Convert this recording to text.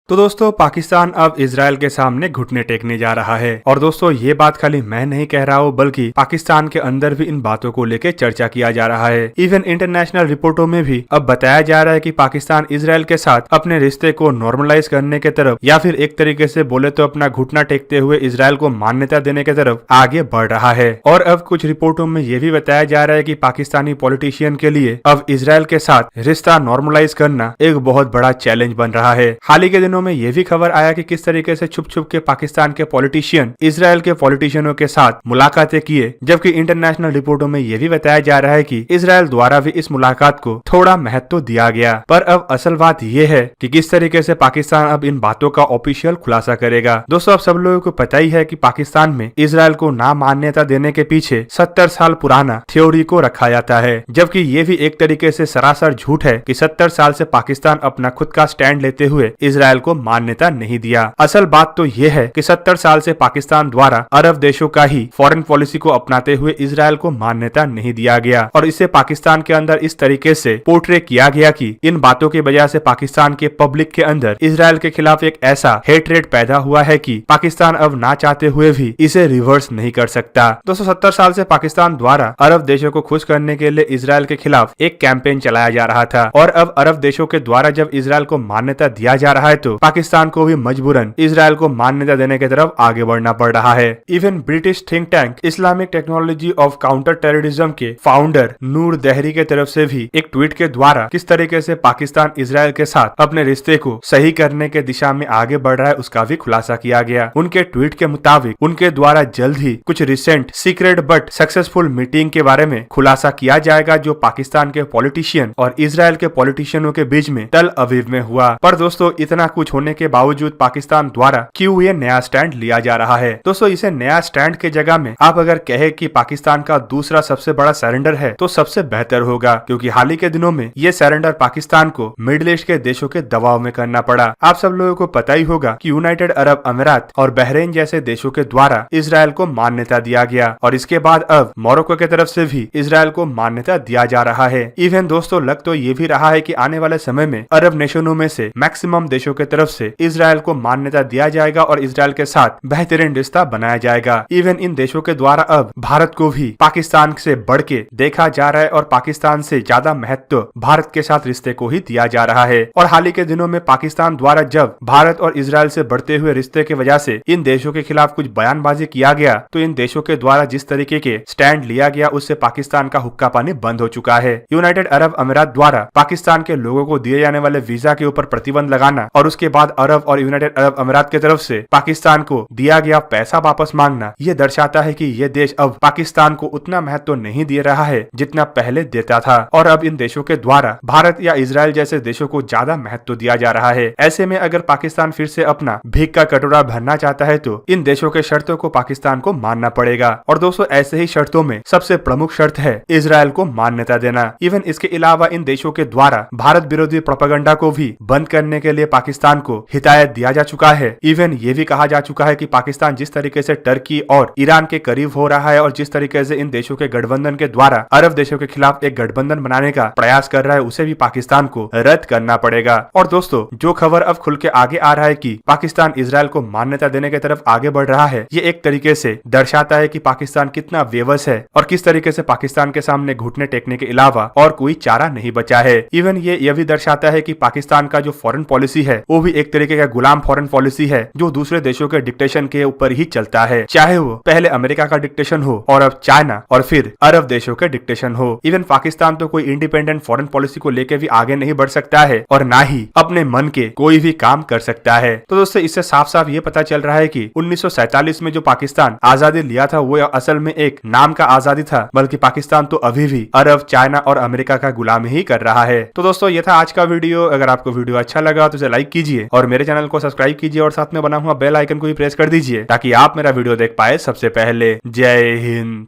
तो दोस्तों पाकिस्तान अब इजराइल के सामने घुटने टेकने जा रहा है। और दोस्तों ये बात खाली मैं नहीं कह रहा हूँ बल्कि पाकिस्तान के अंदर भी इन बातों को लेकर चर्चा किया जा रहा है। इवन इंटरनेशनल रिपोर्टों में भी अब बताया जा रहा है कि पाकिस्तान इजराइल के साथ अपने रिश्ते को नॉर्मलाइज करने के तरफ या फिर एक तरीके से बोले तो अपना घुटना टेकते हुए इजराइल को मान्यता देने की तरफ आगे बढ़ रहा है। और अब कुछ रिपोर्टों में ये भी बताया जा रहा है कि पाकिस्तानी पॉलिटिशियन के लिए अब इजराइल के साथ रिश्ता नॉर्मलाइज करना एक बहुत बड़ा चैलेंज बन रहा है। हाल ही के दिनों में ये भी खबर आया कि किस तरीके से छुप छुप के पाकिस्तान के पॉलिटिशियन इजराइल के पॉलिटिशियनों के साथ मुलाकातें किए, जबकि इंटरनेशनल रिपोर्टों में ये भी बताया जा रहा है कि इजराइल द्वारा भी इस मुलाकात को थोड़ा महत्व दिया गया। पर अब असल बात ये है कि किस तरीके से पाकिस्तान अब इन बातों का ऑफिशियल खुलासा करेगा। दोस्तों अब सब लोगों को पता ही है कि पाकिस्तान में इजराइल को ना मान्यता देने के पीछे 70 साल पुराना थ्योरी को रखा जाता है, जबकि ये भी एक तरीके से सरासर झूठ है कि 70 साल से पाकिस्तान अपना खुद का स्टैंड लेते हुए इजराइल को मान्यता नहीं दिया। असल बात तो ये है कि 70 साल से पाकिस्तान द्वारा अरब देशों का ही फॉरेन पॉलिसी को अपनाते हुए इजराइल को मान्यता नहीं दिया गया। और इसे पाकिस्तान के अंदर इस तरीके से पोर्ट्रे किया गया कि इन बातों की वजह से पाकिस्तान के पब्लिक के अंदर इजराइल के खिलाफ एक ऐसा हेटरेट पैदा हुआ है कि पाकिस्तान अब ना चाहते हुए भी इसे रिवर्स नहीं कर सकता। 270 साल से पाकिस्तान द्वारा अरब देशों को खुश करने के लिए इजराइल के खिलाफ एक कैंपेन चलाया जा रहा था। और अब अरब देशों के द्वारा जब इजराइल को मान्यता दिया जा रहा है तो पाकिस्तान को भी मजबूरन इजराइल को मान्यता देने की तरफ आगे बढ़ना पड़ रहा है। Even British think tank Islamic technology of counter terrorism के फाउंडर नूर दहरी के तरफ से भी एक ट्वीट के द्वारा किस तरीके से पाकिस्तान इजराइल के साथ अपने रिश्ते को सही करने के दिशा में आगे बढ़ रहा है उसका भी खुलासा किया गया। उनके ट्वीट के मुताबिक उनके द्वारा जल्द ही कुछ recent secret but successful meeting के बारे में खुलासा किया जाएगा जो पाकिस्तान के पॉलिटिशियन और इजराइल के पॉलिटिशियनों के बीच में तल अवीव में हुआ। पर दोस्तों इतना कुछ होने के बावजूद पाकिस्तान द्वारा क्यों ये नया स्टैंड लिया जा रहा है। दोस्तों इसे नया स्टैंड के जगह में आप अगर कहे कि पाकिस्तान का दूसरा सबसे बड़ा सरेंडर है तो सबसे बेहतर होगा, क्योंकि हाल ही के दिनों में ये सरेंडर पाकिस्तान को मिडिल ईस्ट के देशों के दबाव में करना पड़ा। आप सब लोगों को पता ही होगा कि यूनाइटेड अरब अमीरात और बहरीन जैसे देशों के द्वारा इजराइल को मान्यता दिया गया और इसके बाद अब मोरक्को की तरफ से भी इजराइल को मान्यता दिया जा रहा है। इवन दोस्तों लग तो ये भी रहा है कि आने वाले समय में अरब नेशनों में से मैक्सिमम देशों की तरफ से इजराइल को मान्यता दिया जाएगा और इजराइल के साथ बेहतरीन रिश्ता बनाया जाएगा। इवन इन देशों के द्वारा अब भारत को भी पाकिस्तान से बढ़ के देखा जा रहा है और पाकिस्तान से ज्यादा महत्व भारत के साथ रिश्ते को ही दिया जा रहा है। और हाल ही के दिनों में पाकिस्तान द्वारा जब भारत और इजराइल से बढ़ते हुए रिश्ते की वजह से इन देशों के खिलाफ कुछ बयानबाजी किया गया तो इन देशों के द्वारा जिस तरीके के स्टैंड लिया गया उससे पाकिस्तान का हुक्का पानी बंद हो चुका है। यूनाइटेड अरब अमीरात द्वारा पाकिस्तान के लोगों को दिए जाने वाले वीजा के ऊपर प्रतिबंध लगाना और उसके बाद अरब और यूनाइटेड अरब अमीरात की तरफ से पाकिस्तान को दिया गया पैसा वापस मांगना ये दर्शाता है कि ये देश अब पाकिस्तान को उतना महत्व नहीं दे रहा है जितना पहले देता था। और अब इन देशों के द्वारा भारत या इजराइल जैसे देशों को ज्यादा महत्व दिया जा रहा है। ऐसे में अगर पाकिस्तान फिर से अपना भीख का कटोरा भरना चाहता है तो इन देशों के शर्तों को पाकिस्तान को मानना पड़ेगा। और दोस्तों ऐसे ही शर्तों में सबसे प्रमुख शर्त है इजराइल को मान्यता देना। इवन इसके अलावा इन देशों के द्वारा भारत विरोधी प्रोपेगेंडा को भी बंद करने के लिए पाकिस्तान को हिदायत दिया जा चुका है। इवन ये भी कहा जा चुका है कि पाकिस्तान जिस तरीके से टर्की और ईरान के करीब हो रहा है और जिस तरीके से इन देशों के गठबंधन के द्वारा अरब देशों के खिलाफ एक गठबंधन बनाने का प्रयास कर रहा है उसे भी पाकिस्तान को रद्द करना पड़ेगा। और दोस्तों जो खबर अब खुल के आगे आ रहा है कि पाकिस्तान इजराइल को मान्यता देने की तरफ आगे बढ़ रहा है ये एक तरीके से दर्शाता है कि पाकिस्तान कितना बेबस है और किस तरीके से पाकिस्तान के सामने घुटने टेकने के अलावा और कोई चारा नहीं बचा है। इवन ये भी दर्शाता है कि पाकिस्तान का जो फॉरेन पॉलिसी है वो भी एक तरीके का गुलाम फॉरेन पॉलिसी है जो दूसरे देशों के डिक्टेशन के ऊपर ही चलता है, चाहे वो पहले अमेरिका का डिक्टेशन हो और अब चाइना और फिर अरब देशों के डिक्टेशन हो। इवन पाकिस्तान तो कोई इंडिपेंडेंट फॉरेन पॉलिसी को लेकर भी आगे नहीं बढ़ सकता है और ना ही अपने मन के कोई भी काम कर सकता है। तो दोस्तों इससे साफ साफ ये पता चल रहा है कि 1947 में जो पाकिस्तान आजादी लिया था वो असल में एक नाम का आजादी था, बल्कि पाकिस्तान तो अभी भी अरब, चाइना और अमेरिका का गुलामी ही कर रहा है। तो दोस्तों ये था आज का वीडियो। अगर आपको वीडियो अच्छा लगा तो इसे लाइक कीजिए और मेरे चैनल को सब्सक्राइब कीजिए और साथ में बना हुआ बेल आइकन को भी प्रेस कर दीजिए ताकि आप मेरा वीडियो देख पाए सबसे पहले। जय हिंद।